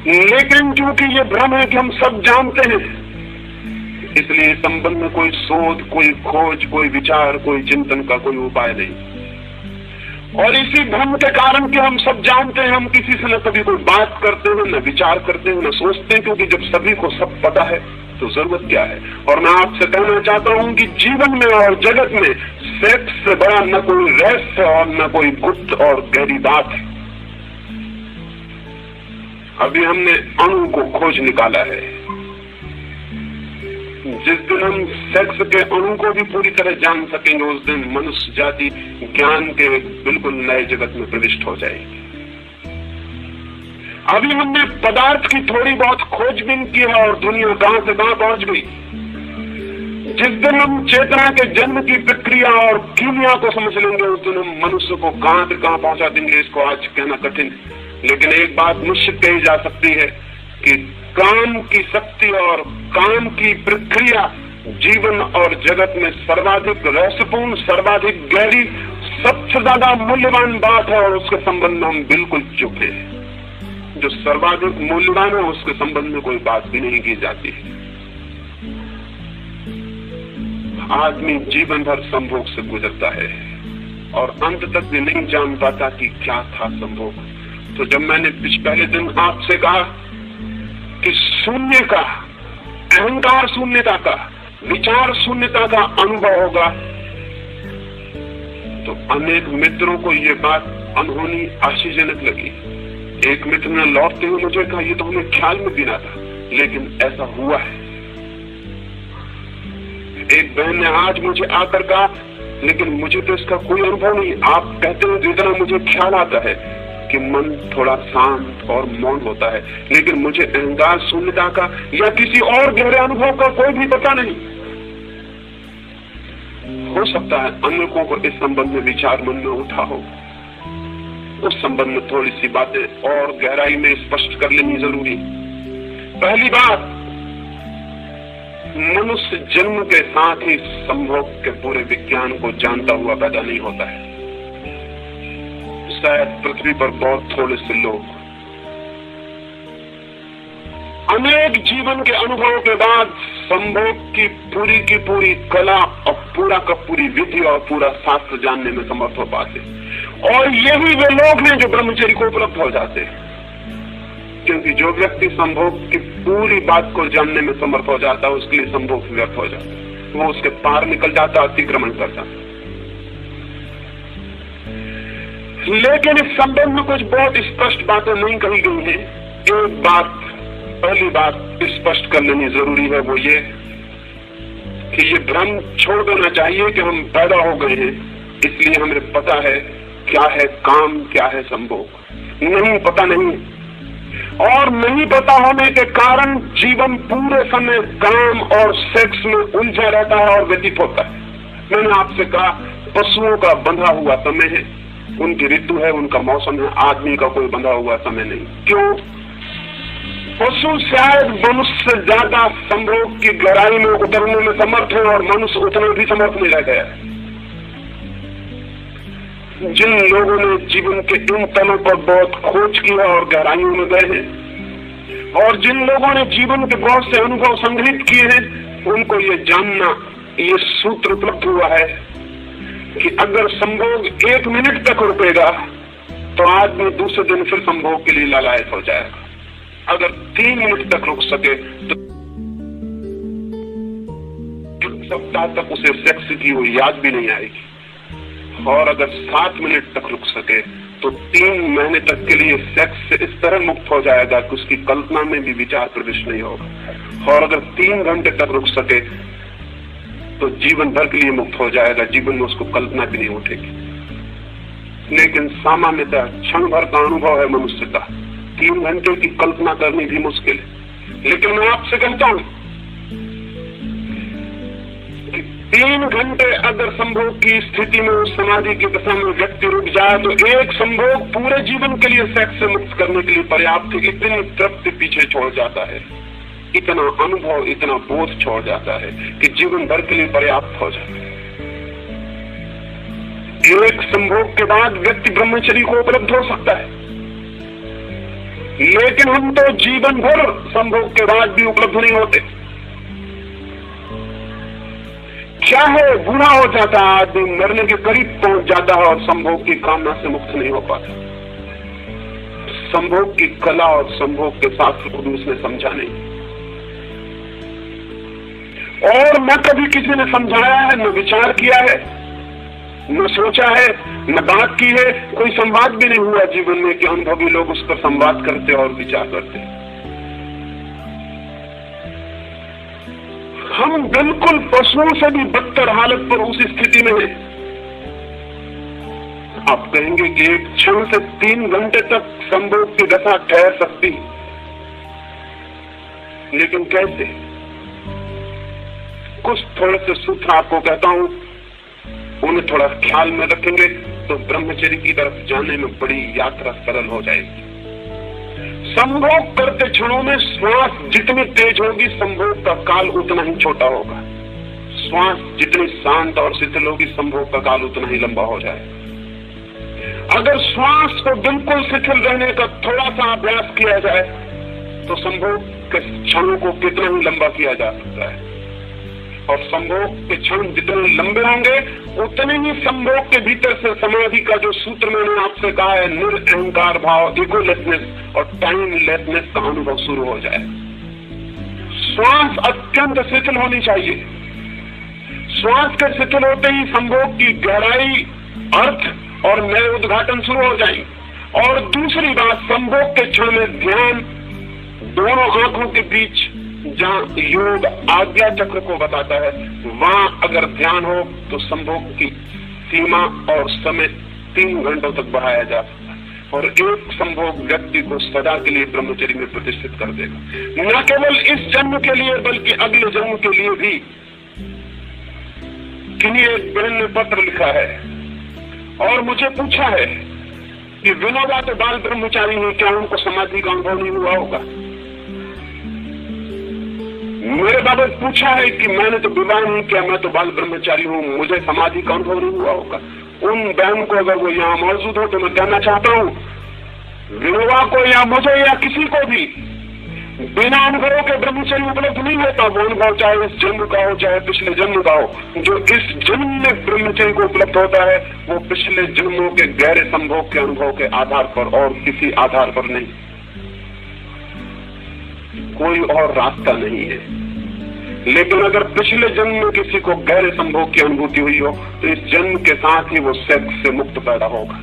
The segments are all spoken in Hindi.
लेकिन क्योंकि ये भ्रम है कि हम सब जानते हैं, इसलिए इस संबंध में कोई शोध, कोई खोज, कोई विचार, कोई चिंतन का कोई उपाय नहीं। और इसी भ्रम के कारण कि हम सब जानते हैं, हम किसी से न कभी कोई बात करते हैं, न विचार करते हैं, न सोचते हैं, क्योंकि जब सभी को सब पता है तो जरूरत क्या है। और मैं आपसे कहना चाहता हूं कि जीवन में और जगत में सेक्स से बड़ा न कोई रहस्य और न कोई गुप्त और गहरी बात है। अभी हमने अणु को खोज निकाला है। जिस दिन हम सेक्स के अणु को भी पूरी तरह जान सकेंगे, उस दिन मनुष्य जाति ज्ञान के बिल्कुल नए जगत में प्रविष्ट हो जाएगी। अभी हमने पदार्थ की थोड़ी बहुत खोजबीन की है और दुनिया कहां से कहां पहुंच गई। जिस दिन हम चेतना के जन्म की प्रक्रिया और कीमिया को समझ लेंगे, उस दिन हम मनुष्य को कहां से कहां पहुंचा देंगे, इसको आज कहना कठिन है। लेकिन एक बात निश्चित कही जा सकती है कि काम की शक्ति और काम की प्रक्रिया जीवन और जगत में सर्वाधिक रहस्यपूर्ण, सर्वाधिक गहरी, सबसे ज्यादा मूल्यवान बात है, और उसके संबंध में हम बिल्कुल चुप हैं। जो सर्वाधिक मूल्यवान है उसके संबंध में कोई बात भी नहीं की जाती है। आदमी जीवन भर संभोग से गुजरता है और अंत तक भी नहीं जान पाता कि क्या था संभोग। तो जब मैंने पहले दिन आपसे कहा कि शून्य का, अहंकार शून्यता का, विचार शून्यता का अनुभव होगा, तो अनेक मित्रों को ये बात अनहोनी, आश्चर्यजनक लगी। एक मित्र ने लौटते हुए मुझे कहा, ये तो हमें ख्याल में भी ना था, लेकिन ऐसा हुआ है। एक बहन ने आज मुझे आकर कहा, लेकिन मुझे तो इसका कोई अनुभव नहीं। आप कहते हैं जितना मुझे ख्याल आता है कि मन थोड़ा शांत और मौन होता है, लेकिन मुझे अहंकार शून्यता का या किसी और गहरे अनुभव का कोई भी पता नहीं। हो सकता है अनेकों को इस संबंध में विचार मन में उठा हो। उस संबंध में थोड़ी सी बातें और गहराई में स्पष्ट कर लेनी जरूरी। पहली बात, मनुष्य जन्म के साथ ही संभोग के पूरे विज्ञान को जानता हुआ पैदा नहीं होता है। शायद पृथ्वी पर बहुत थोड़े से लोग अनेक जीवन के अनुभव के बाद संभोग की पूरी कला और पूरा का पूरी विधि और पूरा शास्त्र जानने में समर्थ हो पाते। और यही वे लोग हैं जो ब्रह्मचर्य को उपलब्ध हो जाते हैं, क्योंकि जो व्यक्ति संभोग की पूरी बात को जानने में समर्थ हो जाता है, उसके लिए संभोग व्यर्थ हो जाता है, वो उसके पार निकल जाता, अतिक्रमण करता। लेकिन इस संबंध में कुछ बहुत स्पष्ट बातें नहीं कही गई हैं। एक बात, पहली बात स्पष्ट कर लेनी जरूरी है, वो ये कि ये भ्रम छोड़ देना चाहिए कि हम पैदा हो गए हैं इसलिए हमें पता है क्या है काम, क्या है संभोग। नहीं, पता नहीं। और नहीं पता होने के कारण जीवन पूरे समय काम और सेक्स में उलझा रहता है और व्यतीत होता है। मैंने आपसे कहा, पशुओं का बंधा हुआ समय है, उनकी ऋतु है, उनका मौसम है। आदमी का कोई बंधा हुआ समय नहीं। क्यों? पशु शायद मनुष्य से ज्यादा संभोग की गहराई में उतरने में समर्थ है और मनुष्य उतना भी समर्थ नहीं रह गया। जिन लोगों ने जीवन के इन तलों पर बहुत खोज की है और गहराइयों में गए हैं, और जिन लोगों ने जीवन के बहुत से अनुभव संग्रहित किए हैं, उनको ये जानना, ये सूत्र उपलब्ध हुआ है कि अगर संभोग 1 मिनट तक रुकेगा तो आदमी दूसरे दिन फिर संभोग के लिए लालायत हो जाएगा। अगर 3 मिनट तक रुक सके तो एक सप्ताह तक उसे सेक्स की वो याद भी नहीं आएगी। और अगर 7 मिनट तक रुक सके तो 3 महीने तक के लिए सेक्स से इस तरह मुक्त हो जाएगा कि उसकी कल्पना में भी विचार प्रविष्ट नहीं होगा। और अगर 3 घंटे तक रुक सके तो जीवन भर के लिए मुक्त हो जाएगा, जीवन में उसको कल्पना भी नहीं उठेगी। लेकिन सामान्यतः क्षण भर का अनुभव है मनुष्य का, 3 घंटे की कल्पना करनी भी मुश्किल है। लेकिन मैं आपसे कहता हूं कि 3 घंटे अगर संभोग की स्थिति में उस समाधि की दशा में व्यक्ति रुक जाए तो एक संभोग पूरे जीवन के लिए सेक्स से मुक्त करने के लिए पर्याप्त है। इतनी तृप्ति पीछे छोड़ जाता है, इतना अनुभव, इतना बोध छोड़ जाता है कि जीवन भर के लिए पर्याप्त हो जाता है। एक संभोग के बाद व्यक्ति ब्रह्मचर्य को उपलब्ध हो सकता है। लेकिन हम तो जीवन भर संभोग के बाद भी उपलब्ध नहीं होते। क्या है, बूढ़ा हो जाता है आदमी, मरने के करीब पहुंच जाता है और संभोग की कामना से मुक्त नहीं हो पाता। संभोग की कला और संभोग के शास्त्र को भी उसने समझा नहीं, और न कभी किसी ने समझाया है, न विचार किया है, न सोचा है, न बात की है। कोई संवाद भी नहीं हुआ जीवन में कि अनुभवी लोग उस पर संवाद करते और विचार करते। हम बिल्कुल पशुओं से भी बदतर हालत पर उस स्थिति में हैं। आप कहेंगे कि एक क्षण से 3 घंटे तक संभोग की दशा ठहर सकती, लेकिन कैसे? कुछ थोड़े से सूत्र आपको कहता हूं, उन्हें थोड़ा ख्याल में रखेंगे तो ब्रह्मचर्य की तरफ जाने में बड़ी यात्रा सरल हो जाएगी। संभोग करते क्षणों में श्वास जितनी तेज होगी, संभोग का काल उतना ही छोटा होगा। श्वास जितनी शांत और शिथिल होगी, संभोग का काल उतना ही लंबा हो जाएगा। अगर श्वास को बिल्कुल शिथिल रहने का थोड़ा सा अभ्यास किया जाए तो संभोग के क्षणों को कितना ही लंबा किया जा सकता है। और संभोग के क्षण जितने लंबे होंगे, उतने ही संभोग के भीतर से समाधि का जो सूत्र मैंने आपसे कहा है, निरअहंकार भाव, इगोलेसनेस और टाइमलेसनेस का अनुभव शुरू हो जाए। श्वास अत्यंत शिथिल होनी चाहिए। श्वास के शिथिल होते ही संभोग की गहराई, अर्थ और नए उद्घाटन शुरू हो जाएंगे। और दूसरी बात, संभोग के क्षण में ध्यान दोनों आंखों के बीच, जहां योग आज्ञा चक्र को बताता है, वहां अगर ध्यान हो तो संभोग की सीमा और समय 3 घंटों तक बढ़ाया जा सकता है। और एक संभोग व्यक्ति को सदा के लिए ब्रह्मचर्य में प्रतिष्ठित कर देगा। न केवल इस जन्म के लिए बल्कि अगले जन्म के लिए भी। किन्हीं एक बहन ने पत्र लिखा है और मुझे पूछा है कि विनोबा तो बाल ब्रह्मचारी है, क्या उनको समाधि का अनुभव नहीं हुआ होगा? मेरे बाबा पूछा है कि मैंने तो विवाह नहीं किया, मैं तो बाल ब्रह्मचारी हूँ, मुझे समाधि का अनुभव नहीं हुआ होगा? उन बहन को अगर वो यहाँ मौजूद हो तो मैं कहना चाहता हूँ, विनोबा को या मुझे या किसी को भी बिना अनुभव के ब्रह्मचर्य उपलब्ध नहीं होता। वो अनुभव चाहे इस जन्म का हो चाहे पिछले जन्म का हो। जो इस जन्म में ब्रह्मचर्य को उपलब्ध होता है वो पिछले जन्मों के गहरे संभोग के अनुभव के आधार पर और किसी आधार पर नहीं। कोई और रास्ता नहीं है। लेकिन अगर पिछले जन्म में किसी को गहरे संभोग की अनुभूति हुई हो तो इस जन्म के साथ ही वो सेक्स से मुक्त पैदा होगा।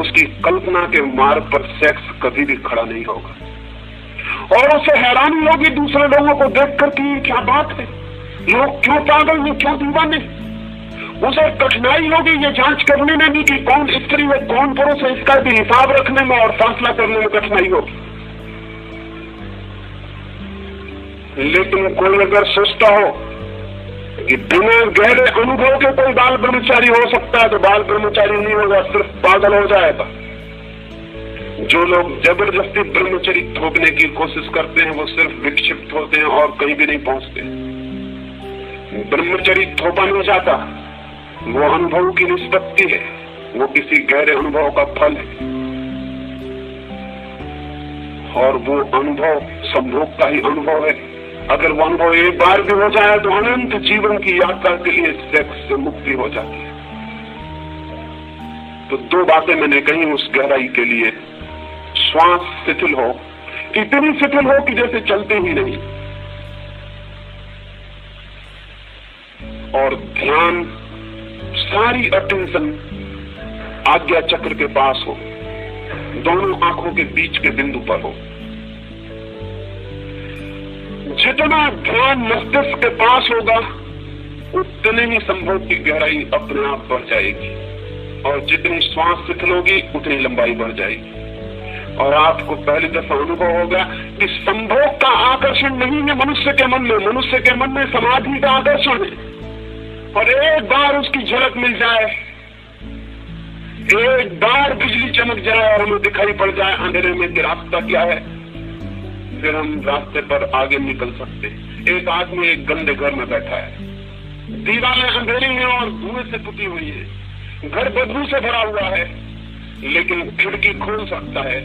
उसकी कल्पना के मार्ग पर सेक्स कभी भी खड़ा नहीं होगा। और उसे हैरानी होगी दूसरे लोगों को देखकर कि क्या बात है, लोग क्यों पागल हैं, क्यों दीवाने। उसे कठिनाई होगी ये जांच करने में भी कि कौन स्त्री है कौन पुरुष है, इसका भी हिसाब रखने में और फैसला करने में कठिनाई होगी। लेकिन कोई अगर सोचता हो कि बिना गहरे अनुभव के कोई बाल ब्रह्मचारी हो सकता है तो बाल ब्रह्मचारी नहीं होगा, सिर्फ पागल हो जाएगा। जो लोग जबरदस्ती ब्रह्मचर्य थोपने की कोशिश करते हैं वो सिर्फ विक्षिप्त होते हैं और कहीं भी नहीं पहुंचते। ब्रह्मचर्य थोपा नहीं जाता, वो अनुभव की निष्पत्ति है, वो किसी गहरे अनुभव का फल है। और वो अनुभव संभोग का ही अनुभव है। अगर वो अनुभव एक बार भी हो जाए तो अनंत जीवन की यात्रा के लिए सेक्स से मुक्ति हो जाती है। तो 2 बातें मैंने कही उस गहराई के लिए। श्वास शिथिल हो, इतनी शिथिल हो कि जैसे चलते ही नहीं, और ध्यान सारी अटेंशन आज्ञा चक्र के पास हो, दोनों आंखों के बीच के बिंदु पर हो। जितना ध्यान मस्तिष्क के पास होगा उतने ही संभोग की गहराई अपने आप बढ़ जाएगी, और जितनी श्वास शिथिल होगी उतनी लंबाई बढ़ जाएगी। और आपको पहली दफा अनुभव होगा कि संभोग का आकर्षण नहीं है मनुष्य के मन में, मनुष्य के मन में समाधि का आकर्षण है। और एक बार उसकी झलक मिल जाए, एक बार बिजली चमक जाए और हमें दिखाई पड़ जाए अंधेरे में कि रास्ता क्या है, फिर हम रास्ते पर आगे निकल सकते। एक आदमी एक गंदे घर में बैठा है, दीवारें अंधेरी हैं और धुएं से पुती हुई है, घर बदबू से भरा हुआ है, लेकिन खिड़की खोल सकता है